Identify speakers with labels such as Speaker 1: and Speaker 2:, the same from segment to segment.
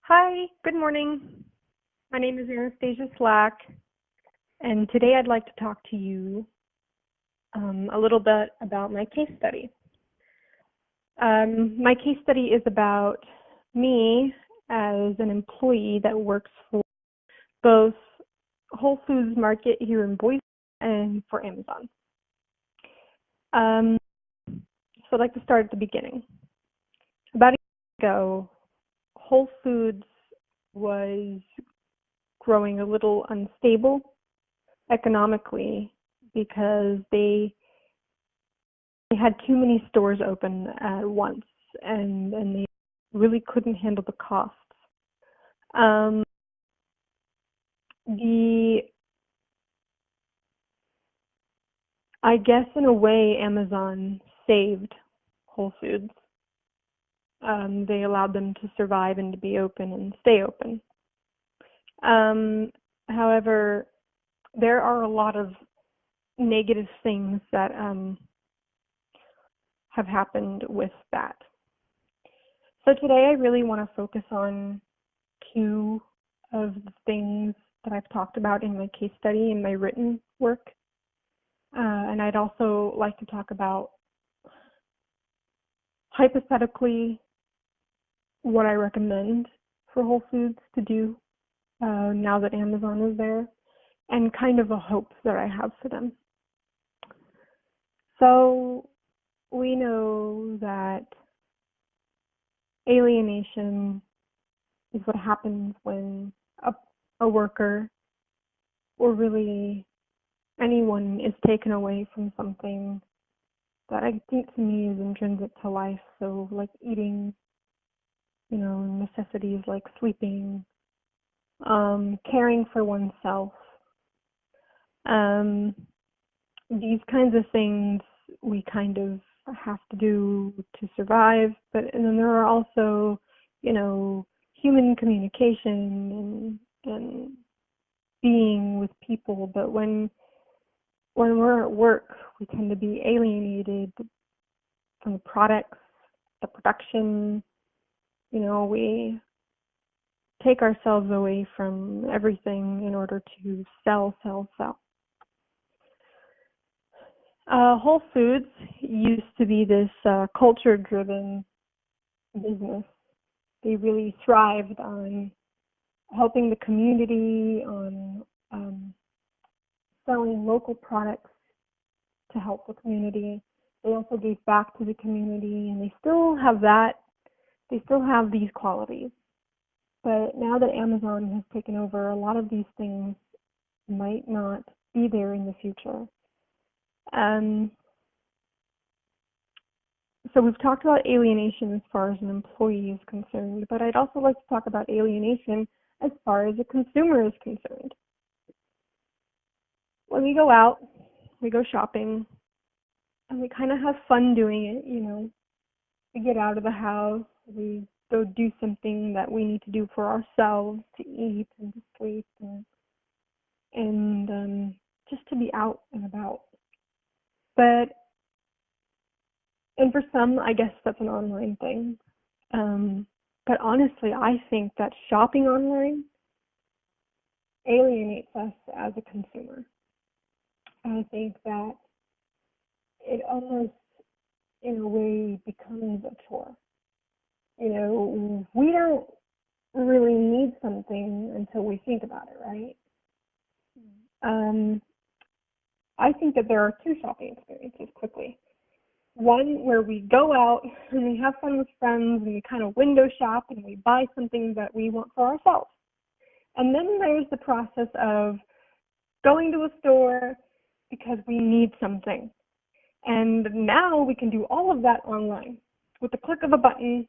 Speaker 1: Hi, good morning. My name is Anastasia Slack, and today I'd like to talk to you a little bit about my case study. My case study is about me as an employee that works for both Whole Foods Market here in Boise and for Amazon. So I'd like to start at the beginning. About a year ago, Whole Foods was growing a little unstable economically because they had too many stores open at once and they really couldn't handle the costs. I guess in a way Amazon saved Whole Foods. They allowed them to survive and to be open and stay open. However, there are a lot of negative things that have happened with that. So today I really want to focus on two of the things that I've talked about in my case study and my written work. And I'd also like to talk about hypothetically what I recommend for Whole Foods to do now that Amazon is there, and kind of a hope that I have for them. So we know that alienation is what happens when a worker or really anyone is taken away from something that I think to me is intrinsic to life. So like eating, necessities like sleeping, caring for oneself. These kinds of things we kind of have to do to survive, and then there are also, human communication and being with people. But when we're at work, we tend to be alienated from the products, the production. We take ourselves away from everything in order to sell. Whole Foods used to be this culture-driven business. They really thrived on helping the community, on selling local products to help the community. They also gave back to the community, and they still have that. They still have these qualities. But now that Amazon has taken over, a lot of these things might not be there in the future. So we've talked about alienation as far as an employee is concerned, but I'd also like to talk about alienation as far as a consumer is concerned. When we go out, we go shopping, and we kind of have fun doing it, We get out of the house, we go do something that we need to do for ourselves, to eat and to sleep and just to be out and about. And for some, I guess that's an online thing. But honestly, I think that shopping online alienates us as a consumer. I think that it almost, in a way, becomes a chore. We don't really need something until we think about it, right? I think that there are two shopping experiences quickly. One where we go out and we have fun with friends and we kind of window shop and we buy something that we want for ourselves. And then there's the process of going to a store because we need something. And now we can do all of that online. With the click of a button,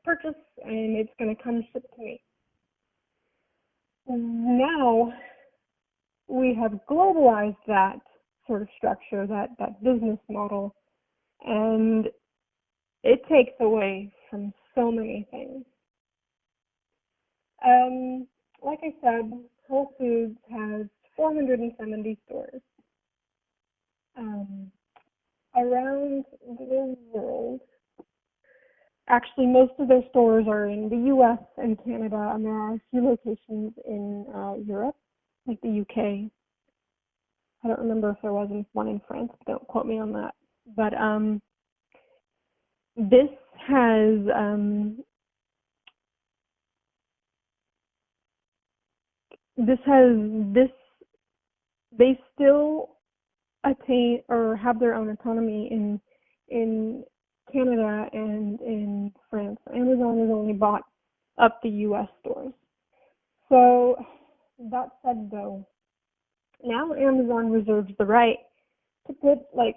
Speaker 1: purchase, and it's going to come shipped to me. Now we have globalized that sort of structure, that business model, and it takes away from so many things. Like I said, Whole Foods has 470 stores around the world. Actually, most of their stores are in the US and Canada, and there are a few locations in Europe, like the UK. I don't remember if there was one in France. Don't quote me on that. But this has this they still attain or have their own economy in Canada and in France. Amazon has only bought up the US stores. So that said, though, now Amazon reserves the right to put like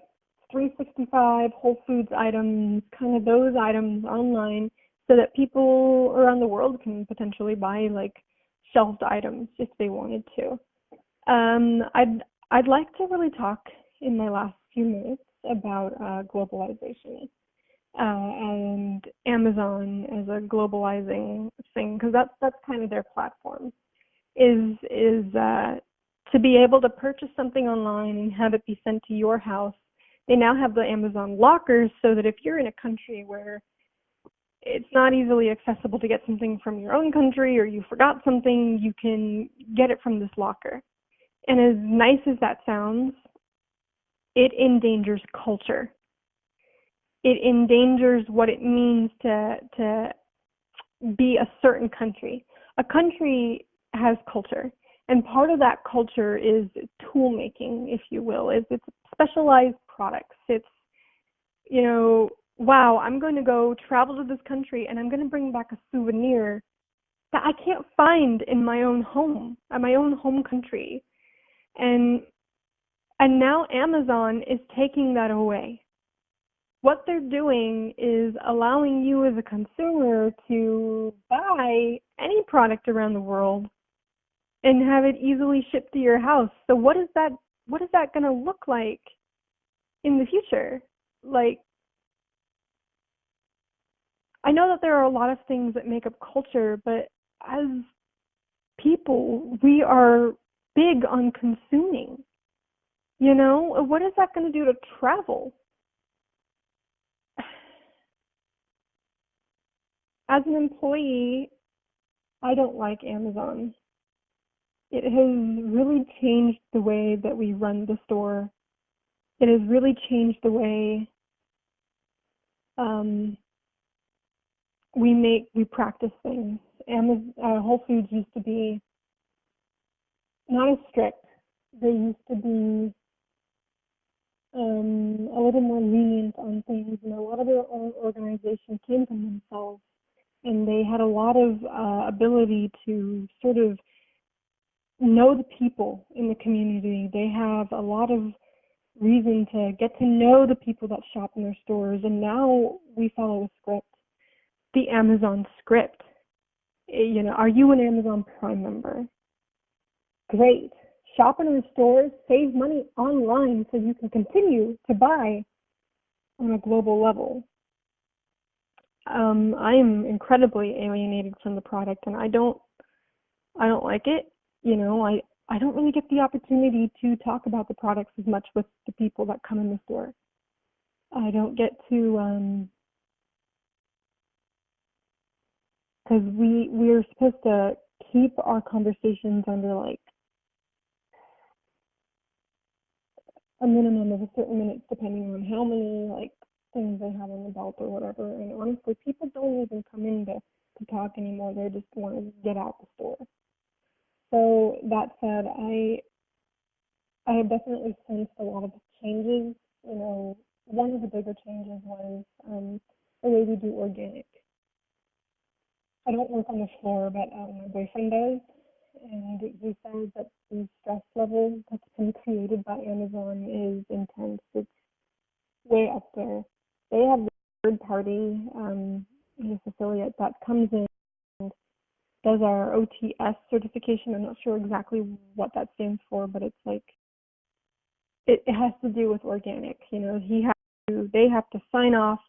Speaker 1: 365 Whole Foods items, kind of those items online, so that people around the world can potentially buy like shelved items if they wanted to. I'd like to really talk in my last few minutes about globalization and Amazon as a globalizing thing, because that's kind of their platform. Is to be able to purchase something online and have it be sent to your house. They now have the Amazon lockers, so that if you're in a country where it's not easily accessible to get something from your own country, or you forgot something, you can get it from this locker. And as nice as that sounds, it endangers culture. It endangers what it means to be a certain country. A country has culture, and part of that culture is tool making, if you will. It's specialized products. It's, wow, I'm going to go travel to this country and I'm going to bring back a souvenir that I can't find in my own home, my own home country. And now Amazon is taking that away. What they're doing is allowing you as a consumer to buy any product around the world and have it easily shipped to your house. So what is that going to look like in the future? Like, I know that there are a lot of things that make up culture, but as people, we are big on consuming. What is that going to do to travel? As an employee, I don't like Amazon. It has really changed the way that we run the store. It has really changed the way we practice things. Whole Foods used to be not as strict. They used to be a little more lenient on things, and a lot of their own organization came from themselves, and they had a lot of ability to sort of know the people in the community. They have a lot of reason to get to know the people that shop in their stores, and now we follow a script, the Amazon script. Are you an Amazon Prime member? Great. Shop in our stores, save money online so you can continue to buy on a global level. I am incredibly alienated from the product, and I don't like it. I don't really get the opportunity to talk about the products as much with the people that come in the store. I don't get to, because we're supposed to keep our conversations under like a minimum of a certain minutes, depending on how many like things they have on the belt or whatever. And honestly, people don't even come in to talk anymore. They just want to get out the store. So that said, I have definitely sensed a lot of changes. One of the bigger changes was the way we do organic. I don't work on the floor, but my boyfriend does, and he says that the stress level that's been created by Amazon is intense. It's way up there. They have a third party, this affiliate that comes in and does our OTS certification. I'm not sure exactly what that stands for, but it's like, it has to do with organic. They have to sign off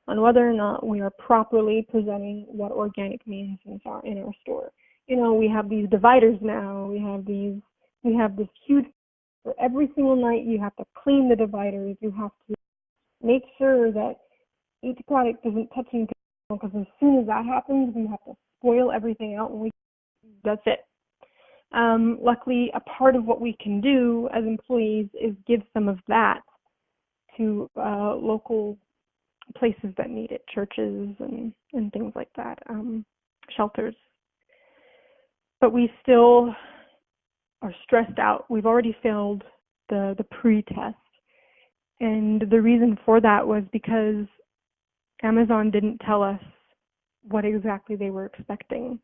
Speaker 1: on whether or not we are properly presenting what organic means in our store. We have these dividers now. We have this huge, for every single night you have to clean the dividers. You have to make sure that each product isn't touching because as soon as that happens, we have to spoil everything out, and that's it. Luckily, a part of what we can do as employees is give some of that to local places that need it, churches and things like that, shelters. But we still are stressed out. We've already failed the pre-test. And the reason for that was because Amazon didn't tell us what exactly they were expecting.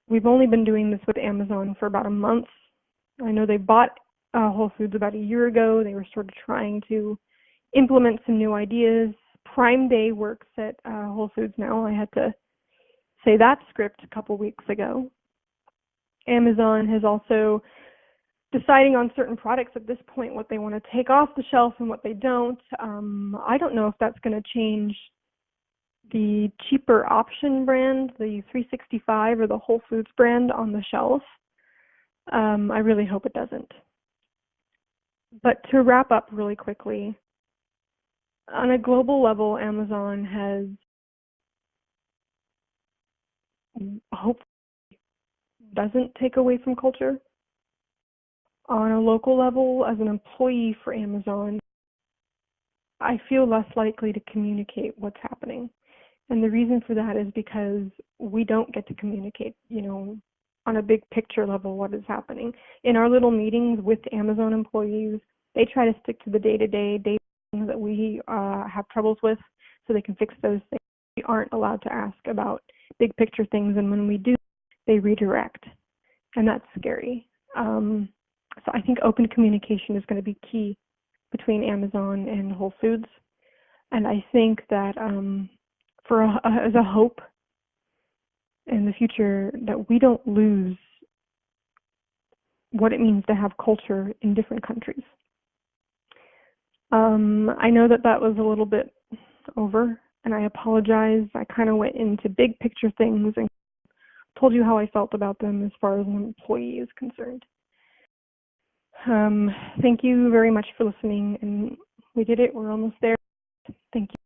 Speaker 1: We've only been doing this with Amazon for about a month. I know they bought Whole Foods about a year ago. They were sort of trying to implement some new ideas. Prime Day works at Whole Foods now. I had to say that script a couple weeks ago. Amazon has also deciding on certain products at this point, what they want to take off the shelf and what they don't. I don't know if that's going to change the cheaper option brand, the 365 or the Whole Foods brand on the shelf. I really hope it doesn't. But to wrap up really quickly, on a global level, Amazon has hopefully doesn't take away from culture. On a local level, as an employee for Amazon, I feel less likely to communicate what's happening. And the reason for that is because we don't get to communicate, on a big picture level what is happening. In our little meetings with Amazon employees, they try to stick to the day-to-day things that we have troubles with so they can fix those things. We aren't allowed to ask about big picture things, and when we do, they redirect. And that's scary. So I think open communication is going to be key between Amazon and Whole Foods. And I think that as a hope in the future that we don't lose what it means to have culture in different countries. I know that was a little bit over, and I apologize. I kind of went into big picture things and told you how I felt about them as far as an employee is concerned. Thank you very much for listening, and we did it. We're almost there. Thank you.